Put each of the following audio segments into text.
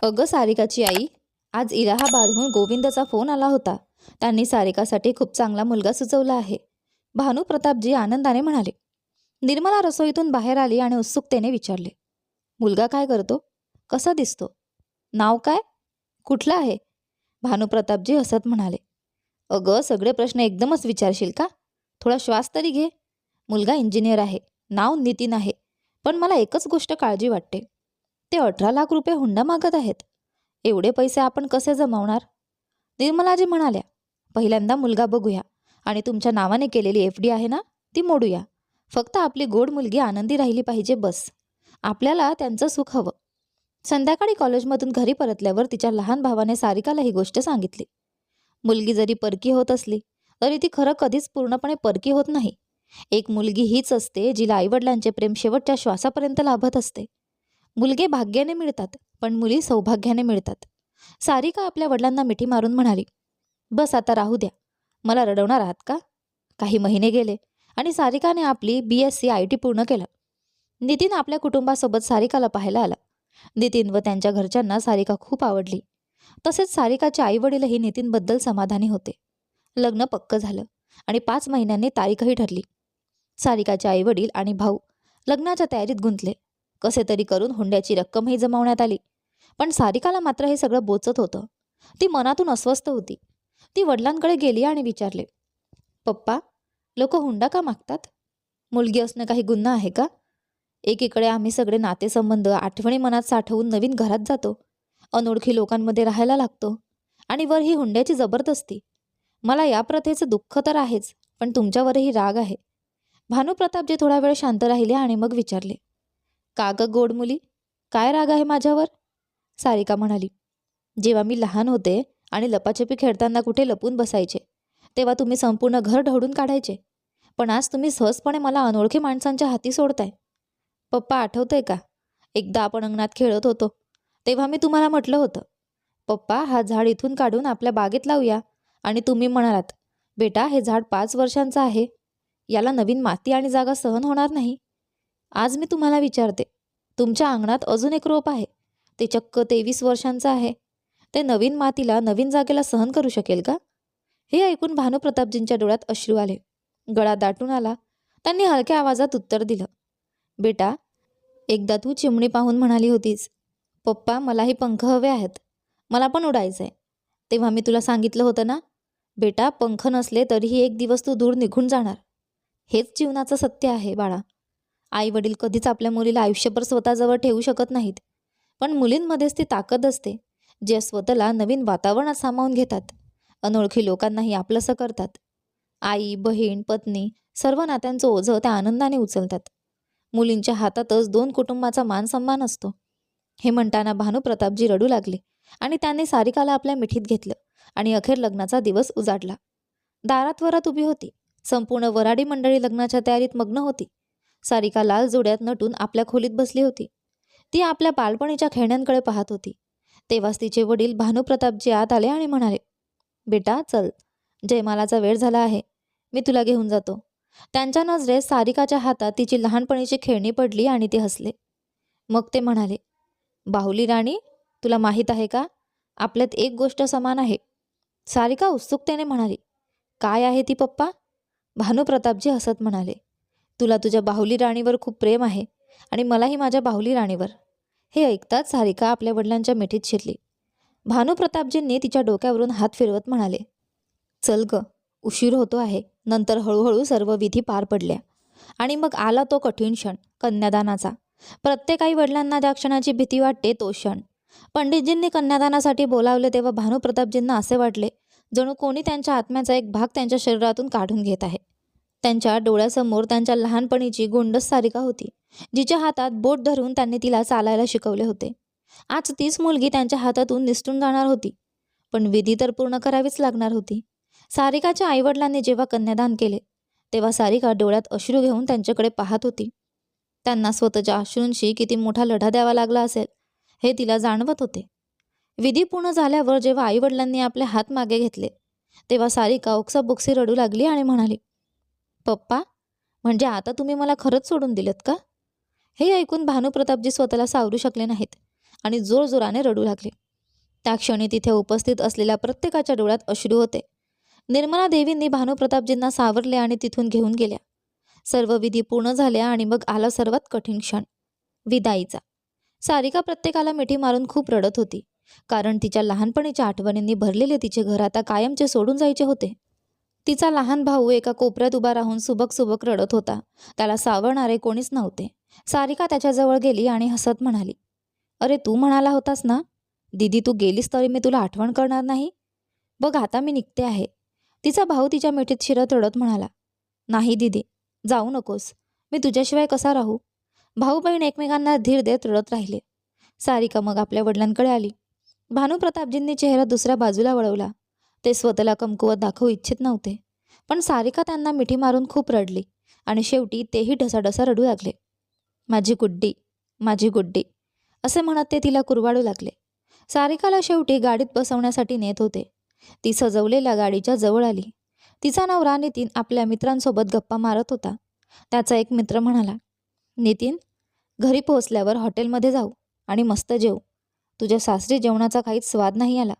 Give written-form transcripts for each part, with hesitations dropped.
अगं सारिकाची आई, आज इलाहाबादहून गोविंदचा फोन आला होता. त्यांनी सारिकासाठी खूप चांगला मुलगा सुचवला आहे. भानू प्रतापजी आनंदाने म्हणाले. निर्मला रसोईतून बाहेर आली आणि उत्सुकतेने विचारले, मुलगा काय करतो? कसा दिसतो? नाव काय? कुठलं आहे? भानुप्रतापजी हसत म्हणाले, अगं सगळे प्रश्न एकदमच विचारशील का? थोडा श्वास तरी घे. मुलगा इंजिनियर आहे, नाव नितीन आहे. पण मला एकच गोष्ट काळजी वाटते. ते 18 लाख रुपये हुंडा मागत आहेत. एवढे पैसे आपण कसे जमवणार? निर्मलाजी म्हणाल्या, पहिल्यांदा मुलगा बघूया आणि तुमच्या नावाने केलेली FD आहे ना, ती मोडूया. फक्त आपली गोड मुलगी आनंदी राहिली पाहिजे बस. आपल्याला त्यांचं सुख हवं. संध्याकाळी कॉलेजमधून घरी परतल्यावर तिच्या लहान भावाने सारिकाला ही गोष्ट सांगितली. मुलगी जरी परकी होत असली तरी ती खरं कधीच पूर्णपणे परकी होत नाही. एक मुलगी हीच असते जिला आईवडिलांचे प्रेम शेवटच्या श्वासापर्यंत लाभत असते. मुलगे भाग्याने मिळतात, पण मुली सौभाग्याने मिळतात. सारिका आपल्या वडिलांना मिठी मारून म्हणाली, बस आता राहू द्या. मला रडवणार आहात का? काही महिने गेले आणि सारिकाने आपली BSc IT पूर्ण केलं. नितीन आपल्या कुटुंबासोबत सारिकाला पाहायला आला. नितीन व त्यांच्या घरच्यांना सारिका खूप आवडली. तसेच सारिकाचे आईवडीलही नितीनबद्दल समाधानी होते. लग्न पक्क झालं आणि 5 महिन्यांनी तारीखही ठरली. सारिकाचे आईवडील आणि भाऊ लग्नाच्या तयारीत गुंतले. कसे तरी करून हुंड्याची रक्कमही जमवण्यात आली. पण सारिकाला मात्र हे सगळं बोचत होतं. ती मनातून अस्वस्थ होती. ती वडिलांकडे गेली आणि विचारले, पप्पा, लोक हुंडा का मागतात? मुलगी असणं काही गुन्हा आहे का? एकीकडे आम्ही सगळे नातेसंबंध आठवणी मनात साठवून नवीन घरात जातो, अनोळखी लोकांमध्ये राहायला लागतो, आणि वर ही हुंड्याची जबरदस्ती. मला या प्रथेचं दुःख तर आहेच, पण तुमच्यावरही राग आहे. भानुप्रतापजी थोडा वेळ शांत राहिले आणि मग विचारले, का ग गोड मुली, काय राग आहे माझ्यावर? सारिका म्हणाली, जेव्हा मी लहान होते आणि लपाछपी खेळताना कुठे लपून बसायचे, तेव्हा तुम्ही संपूर्ण घर ढवळून काढायचे. पण आज तुम्ही सहजपणे मला अनोळखी माणसांच्या हाती सोडताय. पप्पा, आठवतंय का? एकदा आपण अंगणात खेळत होतो तेव्हा मी तुम्हाला म्हटलं होतं, पप्पा हा झाड इथून काढून आपल्या बागेत लावूया. आणि तुम्ही म्हणालात, बेटा हे झाड 5 वर्षांचं आहे, याला नवीन माती आणि जागा सहन होणार नाही. आज मी तुम्हाला विचारते, तुमच्या अंगणात अजून एक रोप आहे, ते चक्क 23 वर्षांचं आहे. ते नवीन मातीला नवीन जागेला सहन करू शकेल का? हे ऐकून भानुप्रतापजींच्या डोळ्यात अश्रू आले. गळा दाटून आला. त्यांनी हलक्या आवाजात उत्तर दिलं, बेटा, एकदा तू चिमणी पाहून म्हणाली होतीस, पप्पा मलाही पंख हवे आहेत, मला पण उडायचंय. तेव्हा मी तुला सांगितलं होतं ना, बेटा पंख नसले तरीही एक दिवस तू दूर निघून जाणार. हेच जीवनाचं सत्य आहे बाळा. आई वडील कधीच आपल्या मुलीला आयुष्यभर स्वतःजवळ ठेवू शकत नाहीत, पण मुलींमध्येच ती ताकद असते, जे स्वतःला नवीन वातावरणात सामावून घेतात, अनोळखी लोकांनाही आपलंसं करतात. आई, बहीण, पत्नी सर्व नात्यांचं ओझं त्या आनंदाने उचलतात. मुलींच्या हातातच 2 कुटुंबाचा मान सन्मान असतो. हे म्हणताना भानुप्रतापजी रडू लागले आणि त्यांनी सारिकाला आपल्या मिठीत घेतलं आणि अखेर लग्नाचा दिवस उजाडला. दारात वरात उभी होती. संपूर्ण वराडी मंडळी लग्नाच्या तयारीत मग्न होती. सारिका लाल जोड्यात नटून आपल्या खोलीत बसली होती. ती आपल्या बालपणीच्या खेळण्यांकडे पाहत होती. तेव्हाच तिचे वडील भानुप्रतापजी आत आले आणि म्हणाले, बेटा चल, जयमालाचा वेळ झाला आहे, मी तुला घेऊन जातो. त्यांच्या नजरेत सारिकाच्या हातात तिची लहानपणीची खेळणी पडली आणि ते हसले. मग ते म्हणाले, बाहुली राणी, तुला माहीत आहे का, आपल्यात एक गोष्ट समान आहे. सारिका उत्सुकतेने म्हणाली, काय आहे ती पप्पा? भानुप्रतापजी हसत म्हणाले, तुला तुझ्या बाहुली राणीवर खूप प्रेम आहे आणि मलाही माझ्या बाहुली राणीवर. हे ऐकताच सारिका आपल्या वडिलांच्या मिठीत शिरली. भानुप्रतापजींनी तिच्या डोक्यावरून हात फिरवत म्हणाले, चल ग, उशीर होतो आहे. नंतर हळूहळू सर्व विधी पार पडल्या आणि मग आला तो कठीण क्षण, कन्यादानाचा. प्रत्येक आई वडिलांना ज्या क्षणाची भीती वाटते तो क्षण. पंडितजींनी कन्यादानासाठी बोलावले तेव्हा भानुप्रतापजींना असे वाटले जणू कोणी त्यांच्या आत्म्याचा एक भाग त्यांच्या शरीरातून काढून घेत आहे. त्यांच्या डोळ्यासमोर त्यांच्या लहानपणीची गोंडस सारिका होती, जिच्या हातात बोट धरून त्यांनी तिला चालायला शिकवले होते. आज तीच मुलगी त्यांच्या हातातून निसटून जाणार होती, पण विधी तर पूर्ण करावीच लागणार होती. सारिकाच्या आईवडिलांनी जेव्हा कन्यादान केले तेव्हा सारिका डोळ्यात अश्रू घेऊन त्यांच्याकडे पाहत होती. त्यांना स्वतःच्या अश्रूंशी किती मोठा लढा द्यावा लागला असेल हे तिला जाणवत होते. विधी पूर्ण झाल्यावर जेव्हा आईवडिलांनी आपले हात मागे घेतले तेव्हा सारिका ओक्साबोक्सी रडू लागली आणि म्हणाली, पप्पा, म्हणजे आता तुम्ही मला खरंच सोडून दिलत का? हे ऐकून भानुप्रतापजी स्वतःला सावरू शकले नाहीत आणि जोरजोराने रडू लागले. त्या क्षणी तिथे उपस्थित असलेल्या प्रत्येकाच्या डोळ्यात अश्रू होते. निर्मला देवींनी भानुप्रतापजींना सावरले आणि तिथून घेऊन गेल्या. सर्व विधी पूर्ण झाल्या आणि मग आला सर्वात कठीण क्षण, विदाईचा. सारिका प्रत्येकाला मिठी मारून खूप रडत होती, कारण तिच्या लहानपणीच्या आठवणींनी भरलेले तिचे घर आता कायमचे सोडून जायचे होते. तिचा लहान भाऊ एका कोपऱ्यात उभा राहून सुबक सुबक रडत होता. त्याला सावरणारे कोणीच नव्हते. सारिका त्याच्याजवळ गेली आणि हसत म्हणाली, अरे तू म्हणाला होतास ना दीदी, तू गेलीस तरी मी तुला आठवण करणार नाही. बघ आता मी निघते आहे. तिचा भाऊ तिच्या मिठीत शिरत रडत म्हणाला, नाही दीदी, जाऊ नकोस. मी तुझ्याशिवाय कसा राहू. भाऊ बहीण एकमेकांना धीर देत रडत राहिले. सारिका मग आपल्या वडिलांकडे आली. भानुप्रतापजींनी चेहरा दुसऱ्या बाजूला वळवला. ते स्वतःला कमकुवत दाखवू इच्छित नव्हते, पण सारिका त्यांना मिठी मारून खूप रडली आणि शेवटी तेही ढसाढसा रडू लागले. माझी गुड्डी, माझी गुड्डी असे म्हणत ते तिला कुरवाडू लागले. सारिकाला शेवटी गाडीत बसवण्यासाठी नेत होते. ती सजवलेल्या गाडीच्या जवळ आली. तिचा नवरा नितीन आपल्या मित्रांसोबत गप्पा मारत होता. त्याचा एक मित्र म्हणाला, नितीन, घरी पोहोचल्यावर हॉटेलमध्ये जाऊ आणि मस्त जेवू. तुझ्या सासरी जेवणाचा काहीच स्वाद नाही आला.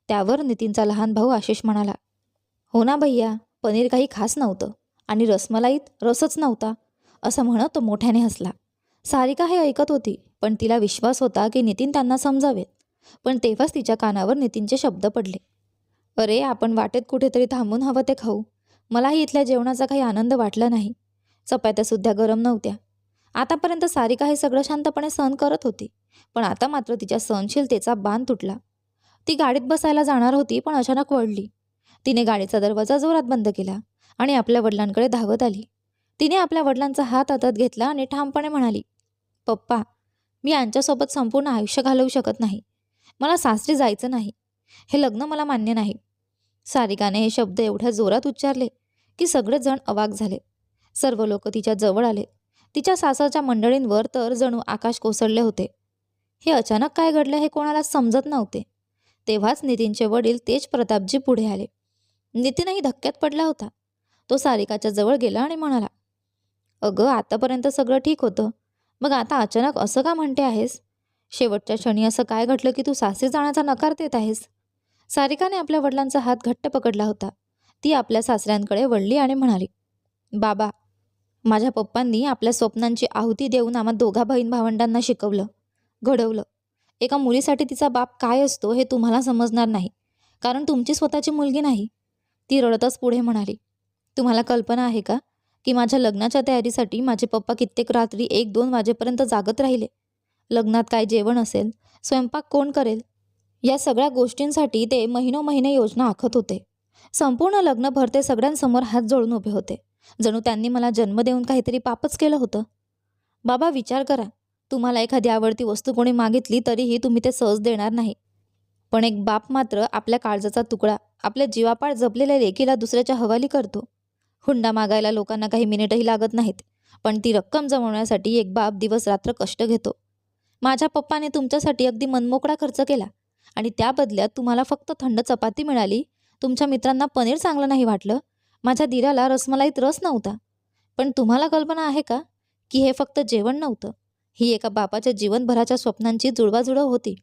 त्यावर नितीनचा लहान भाऊ आशिष म्हणाला, हो ना भैया, पनीर काही खास नव्हतं आणि रसमलाईत रसच नव्हता, असं म्हणत तो मोठ्याने हसला. सारिका हे ऐकत होती, पण तिला विश्वास होता की नितीन त्यांना समजावेल. पण तेव्हाच तिच्या कानावर नितीनचे शब्द पडले, अरे आपण वाटेत कुठेतरी थांबून हवं ते खाऊ. मलाही इथल्या जेवणाचा काही आनंद वाटला नाही. चपात्यासुद्धा गरम नव्हत्या. आतापर्यंत सारिका हे सगळं शांतपणे सहन करत होती, पण आता मात्र तिच्या सहनशीलतेचा बांध तुटला. ती गाडीत बसायला जाणार होती, पण अचानक वळली. तिने गाडीचा दरवाजा जोरात बंद केला आणि आपल्या वडिलांकडे धावत आली. तिने आपल्या वडिलांचा हात हातात घेतला आणि ठामपणे म्हणाली, पप्पा, मी यांच्यासोबत संपूर्ण आयुष्य घालवू शकत नाही. मला सासरी जायचं नाही. हे लग्न मला मान्य नाही. सारिकाने हे शब्द एवढ्या जोरात उच्चारले की सगळेच जण अवाक झाले. सर्व लोक तिच्या जवळ आले. तिच्या सासरच्या मंडळींवर तर जणू आकाश कोसळले होते. हे अचानक काय घडले हे कोणाला समजत नव्हते. तेव्हाच नितीनचे वडील तेज प्रतापजी पुढे आले. नितीनही धक्क्यात पडला होता. तो सारिकाच्या जवळ गेला आणि म्हणाला, अगं, आतापर्यंत सगळं ठीक होतं, मग आता अचानक असं का म्हणते आहेस? शेवटच्या क्षणी असं काय घडलं की तू सासरी जाण्याचा नकार देत आहेस? सारिकाने आपल्या वडिलांचा हात घट्ट पकडला होता. ती आपल्या सासऱ्यांकडे वळली आणि म्हणाली, बाबा, माझ्या पप्पांनी आपल्या स्वप्नांची आहुती देऊन आम्हा दोघा बहीण भावंडांना शिकवलं, घडवलं. एका मुलीसाठी तिचा बाप काय असतो हे तुम्हाला समजणार नाही, कारण तुमची स्वतःची मुलगी नाही. ती रडतच पुढे म्हणाली, तुम्हाला कल्पना आहे का की माझ्या लग्नाच्या तयारीसाठी माझे पप्पा कित्येक रात्री 1-2 वाजेपर्यंत जागत राहिले. लग्नात काय जेवण असेल, स्वयंपाक कोण करेल, या सगळ्या गोष्टींसाठी ते महिनोमहिने योजना आखत होते. संपूर्ण लग्नभर ते सगळ्यांसमोर हात जोडून उभे होते, जणू त्यांनी मला जन्म देऊन काहीतरी पापच केलं होतं. बाबा, विचार करा, तुम्हाला एखादी आवडती वस्तू कोणी मागितली तरीही तुम्ही ते सहज देणार नाही. पण एक बाप मात्र आपल्या काळजाचा तुकडा, आपल्या जीवापाड जपलेल्या लेकीला दुसऱ्याच्या हवाली करतो. हुंडा मागायला लोकांना काही मिनिटही लागत नाहीत, पण ती रक्कम जमवण्यासाठी एक बाप दिवस रात्र कष्ट घेतो. माझ्या पप्पाने तुमच्यासाठी अगदी मनमोकळा खर्च केला आणि त्या बदल्यात तुम्हाला फक्त थंड चपाती मिळाली. तुमच्या मित्रांना पनीर चांगलं नाही वाटलं. माझ्या दिराला रसमलाईत रस नव्हता. पण तुम्हाला कल्पना आहे का की हे फक्त जेवण नव्हतं, ही एका बापाच्या जीवनभराच्या स्वप्नांची जुळवाजुळव होती.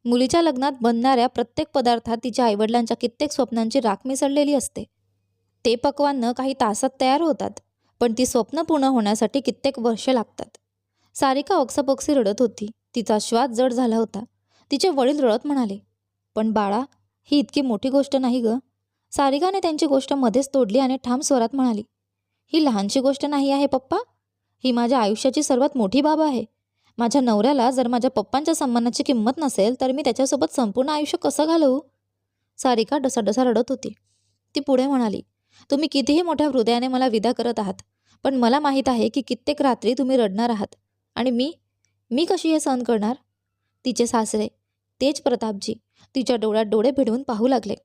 मुलीच्या लग्नात बनणाऱ्या प्रत्येक पदार्थात तिच्या आईवडिलांच्या कित्येक स्वप्नांची राख मिसळलेली असते. ते पक्वान्न काही तासात तयार होतात, पण ती स्वप्न पूर्ण होण्यासाठी कित्येक वर्षे लागतात. सारिका ओक्साबोक्सी रडत होती. तिचा श्वास जड झाला होता. तिचे वडील रडत म्हणाले, पण बाळा, ही इतकी मोठी गोष्ट नाही ग. सारिकाने त्यांची गोष्ट मध्येच तोडली आणि ठाम स्वरात म्हणाली, ही लहानशी गोष्ट नाही आहे पप्पा. ही माझ्या आयुष्याची सर्वात मोठी बाब आहे. माझ्या नवऱ्याला जर माझ्या पप्पांच्या सन्मानाची किंमत नसेल तर मी त्याच्यासोबत संपूर्ण आयुष्य कसं घालवू? सारिका डसाडसा रडत होती. ती पुढे म्हणाली, तुम्ही कितीही मोठ्या हृदयाने मला विदा करत आहात, पण मला माहीत आहे की कित्येक रात्री तुम्ही रडणार आहात. आणि मी कशी हे सहन करणार? तिचे सासरे तेज प्रतापजी तिच्या डोळ्यात डोळे भिडवून पाहू लागले.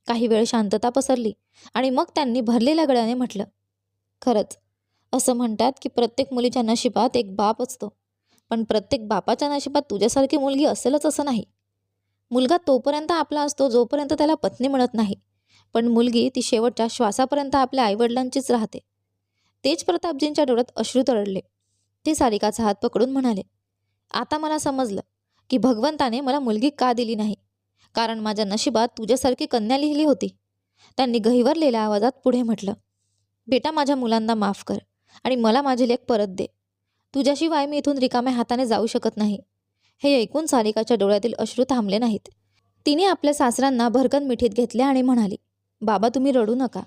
काही वेळ शांतता पसरली आणि मग त्यांनी भरलेल्या गळ्याने म्हटलं, खरंच असं म्हणतात की प्रत्येक मुलीच्या नशिबात एक बाप असतो, पण प्रत्येक बापाच्या नशिबात तुझ्यासारखी मुलगी असेलच असं नाही. मुलगा तोपर्यंत आपला असतो जोपर्यंत त्याला पत्नी मिळत नाही, पण मुलगी ती शेवटच्या श्वासापर्यंत आपल्या आईवडिलांचीच राहते. तेज प्रतापजींच्या डोळ्यात अश्रू तरळले. ते सारिकाचा हात पकडून म्हणाले, आता मला समजलं की भगवंताने मला मुलगी का दिली नाही, कारण माझ्या नशिबात तुझ्यासारखी कन्या लिहिली होती. त्यांनी गहिवरलेल्या आवाजात पुढे म्हटलं, बेटा माझ्या मुलांना माफ कर आणि मला माझी लेक परत दे. तुझ्याशिवाय मी इथून रिकाम्या हाताने जाऊ शकत नाही. हे ऐकून सारिकाच्या डोळ्यातील अश्रू थांबले नाहीत. तिने आपल्या सासऱ्यांना भरकन मिठीत घेतले आणि म्हणाली, बाबा तुम्ही रडू नका.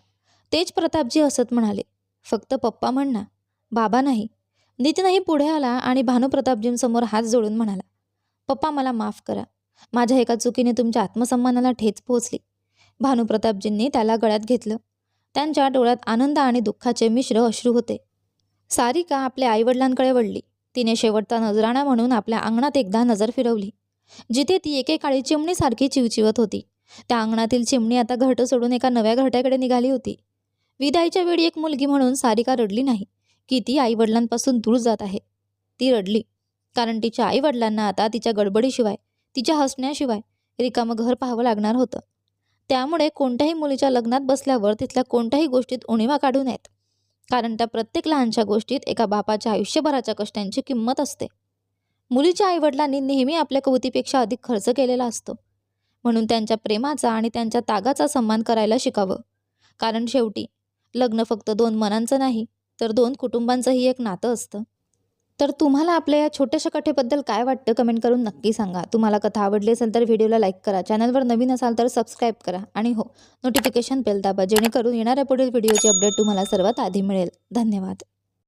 तेज प्रतापजी हसत म्हणाले, फक्त पप्पा म्हण ना, बाबा नाही. नितीनही पुढे आला आणि भानुप्रतापजींसमोर हात जोडून म्हणाला, पप्पा मला माफ करा. माझ्या एका चुकीने तुमच्या आत्मसन्मानाला ठेच पोहोचली. भानुप्रतापजींनी त्याला गळ्यात घेतलं. त्यांच्या डोळ्यात आनंद आणि दुःखाचे मिश्र अश्रू होते. सारिका आपल्या आईवडिलांकडे वळली. तिने शेवटचा नजराणा म्हणून आपल्या अंगणात एकदा नजर फिरवली. जिथे ती एकेकाळी चिमणीसारखी चिवचिवत होती, त्या अंगणातील चिमणी आता घरटं सोडून एका नव्या घरट्याकडे निघाली होती. विदाईच्या वेळी एक मुलगी म्हणून सारिका रडली नाही की ती आईवडिलांपासून दूर जात आहे. ती रडली कारण तिच्या आईवडिलांना आता तिच्या गडबडीशिवाय, तिच्या हसण्याशिवाय रिकामं घर पाहावं लागणार होतं. त्यामुळे कोणत्याही मुलीच्या लग्नात बसल्यावर तिथल्या कोणत्याही गोष्टीत उणिवा काढू नयेत, कारण त्या प्रत्येक लहानशा गोष्टीत एका बापाच्या आयुष्यभराच्या कष्टांची किंमत असते. मुलीच्या आईवडिलांनी नेहमी आपल्या कवतीपेक्षा अधिक खर्च केलेला असतो, म्हणून त्यांच्या प्रेमाचा आणि त्यांच्या त्यागाचा सन्मान करायला शिकावं. कारण शेवटी लग्न फक्त दोन मनांचं नाही, तर दोन कुटुंबांचंही एक नातं असतं. तर तुम्हाला आपल्या या छोट्याशा कथेबद्दल काय वाटतं कमेंट करून नक्की सांगा. तुम्हाला कथा आवडली असेल तर व्हिडिओला लाईक करा, चॅनलवर नवीन असाल तर सबस्क्राईब करा आणि हो, नोटिफिकेशन बेल दाबा, जेणेकरून येणाऱ्या पुढील व्हिडिओची अपडेट तुम्हाला सर्वात आधी मिळेल. धन्यवाद.